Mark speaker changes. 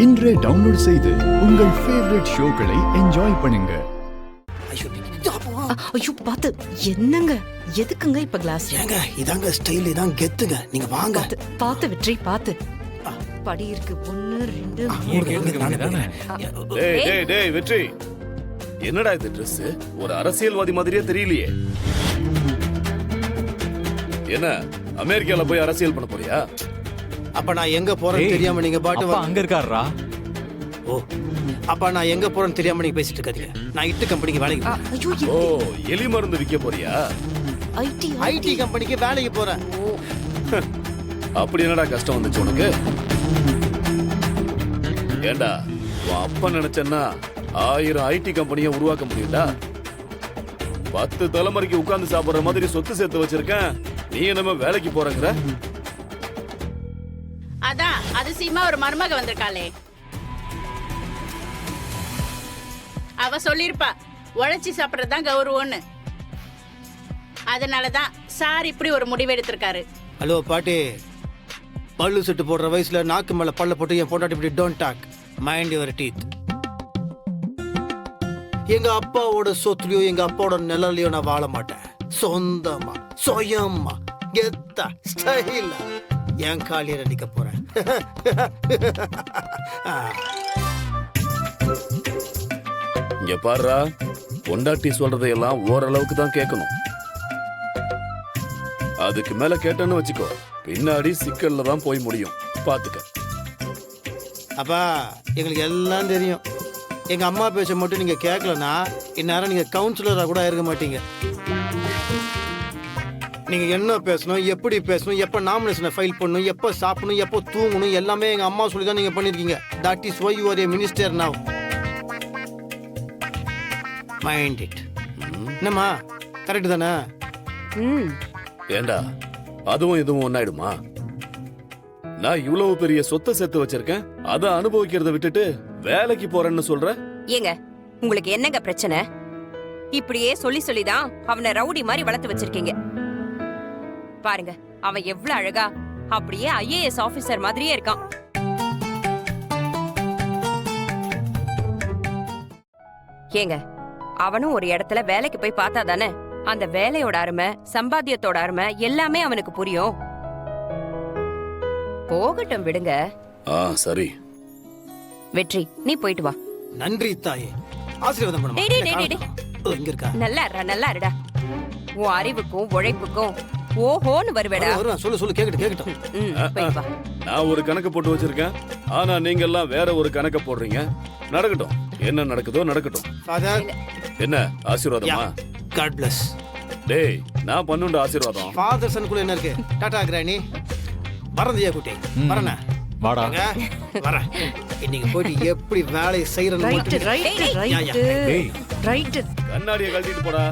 Speaker 1: இன்றே டவுன்லோட் செய்து உங்கள் ஃபேவரட் ஷோக்களை என்ஜாய் பண்ணுங்க.
Speaker 2: ஐயோ பாத்து என்னங்க எதுக்குங்க இப்ப கிளாஸ்?
Speaker 3: ஏங்க இதாங்க ஸ்டைல், இதான் கெத்துங்க. நீங்க வாங்க.
Speaker 2: பாத்து வெற்றி பாத்து. படி இருக்கு 1 2
Speaker 4: டேய் வெற்றி, என்னடா இது Dress? ஒரு அரசியல்வாதி மாதிரியே தெரியலையே. என்ன அமெரிக்கால போய் அரசியல் பண்ண போறியா?
Speaker 3: அப்ப நான் எங்க போறேன்னு தெரியாம நீங்க பாட்டு
Speaker 5: அங்க இருக்காரா?
Speaker 3: ஓ, அப்ப நான் எங்க போறேன்னு தெரியாம நீங்க பேசிட்டு இருக்காதீங்க. நான் இட்டு கம்பெனிக்கு வேலைக்கு போறேன்.
Speaker 2: ஐயோ
Speaker 4: ஓ, எலி மருந்து விற்க போறியா?
Speaker 3: ஐடி கம்பெனிக்கு வேலைக்கு போறேன்.
Speaker 4: அப்படி என்னடா கஷ்டம் வந்துச்சு உனக்கு? ஏண்டா உன் அப்பா நினைச்சேன்னா 1000 ஐடி கம்பெனியை உருவாக்க முடியும்டா. 10 தலைமுறைக்கு உட்கார்ந்து சாப்பிடுற மாதிரி சொத்து சேர்த்து வச்சிருக்கேன். நீ என்னமா வேலைக்கு போறங்கிற?
Speaker 6: அதான் அதிசயமா ஒரு மருமக வந்திருக்காளே, அவ சொல்லிருப்பா உழைச்சி சாப்பிடறதுதான் கௌரவம்னு. அதனாலதான் சார் இப்படி ஒரு முடிவு எடுத்திருக்காரு.
Speaker 3: ஹலோ பாட்டி, பல்லு சுட்டு போடுற வயசுல நாக்கு மேல பல்ல போட்டு என் பொண்டாட்டி இப்படி don't talk, mind your teeth. எங்க அப்பாவோட சொத்துலயோ எங்க அப்பாவோட நிழலையோ நான் வாழ மாட்டேன். சொந்தமா சுயமா கெத்தா ஸ்டைலா என் காலியர் அடிக்க போறேன்.
Speaker 4: இங்க பாருடா, பொண்டாட்டி சொல்றதையெல்லாம் ஓரளவுக்கு தான் கேட்கணும். அதுக்கு மேல கேட்டேன்னு வச்சுக்கோ, பின்னாடி சிக்கல்ல தான் போய் முடியும். பாத்துக்க.
Speaker 3: அப்பா, எங்களுக்கு எல்லாம் தெரியும். எங்க அம்மா பேச்ச மட்டும் நீங்க கேட்கலன்னா இந்நேரம் நீங்க கவுன்சிலரா கூட இருக்க மாட்டீங்க. நீங்க என்ன பேசணும், எப்படி பேசணும், எப்ப நாமினேஷனை ஃபைல் பண்ணணும், எப்ப சாப்பிடணும், எப்போ தூங்கணும், எல்லாமே எங்க அம்மா சொல்லி தான் நீங்க பண்ணிருக்கீங்க. That is why you are a minister now. Mind it. என்னம்மா, கரெக்ட் தானே?
Speaker 4: ஏண்டா அதுவும் இதுவும் ஒன்னாயிடுமா? நான் இவ்வளவு பெரிய சொத்தை சேர்த்து வச்சிருக்கேன், அதை அனுபவிக்கிறத விட்டுட்டு வேலைக்கு போறேன்னு சொல்ற?
Speaker 7: ஏங்க உங்களுக்கு என்னங்க பிரச்சனை? இப்படியே சொல்லி சொல்லிதான் அவனை ரவுடி மாதிரி வளர்த்து வச்சிருக்கீங்க. பாருங்க, அவன் எவ்வளவு அழகா அப்படியே IAS ஆபீசர் மாதிரியே இருக்கான். ஏங்க அவனும் ஒரு இடத்துல வேலைக்கு போய் பார்த்தா தானே அந்த வேலையோட அருமை, சம்பாத்தியத்தோட அருமை எல்லாமே அவனுக்கு புரியும். போகட்டும் விடுங்க.
Speaker 4: சரி
Speaker 7: வெற்றி, நீ போயிட்டு வா.
Speaker 3: நன்றி தாயே, ஆசீர்வாதம் பண்ணுமா. இங்க இருக்கா?
Speaker 7: நல்லா இருடா, நல்லா இருடா. உன் அறிவுக்கும் உழைப்புக்கும் ஓஹோன்னு வருவேடா.
Speaker 3: சொல்லு சொல்லு, கேக்கட்டும்.
Speaker 7: போயிட்டு வா.
Speaker 4: நான் ஒரு கணக்கு போட்டு வச்சிருக்கேன், ஆனா நீங்க எல்லாம் வேற ஒரு கணக்க போடுறீங்க. நடக்கட்டும், என்ன நடக்குதோ நடக்கட்டும்.
Speaker 3: ஃபாதர்,
Speaker 4: என்ன ஆசீர்வாதமா?
Speaker 3: God bless.
Speaker 4: டேய், நான் பண்ணுண்ட ஆசீர்வாதம்.
Speaker 3: ஃபாதர் சனுக்குள்ள என்ன இருக்கு? டாடா கிரானி. வரந்தியா குட்டி, வரண்ணா.
Speaker 5: வாடா.
Speaker 3: வரேன். இன்னைக்கு போயிட்டு எப்படி வேலையை செய்யறன்னு
Speaker 2: ரைட் ரைட் ரைட் ரைட்.
Speaker 4: கண்ணாடியை கழட்டிட்டு போடா.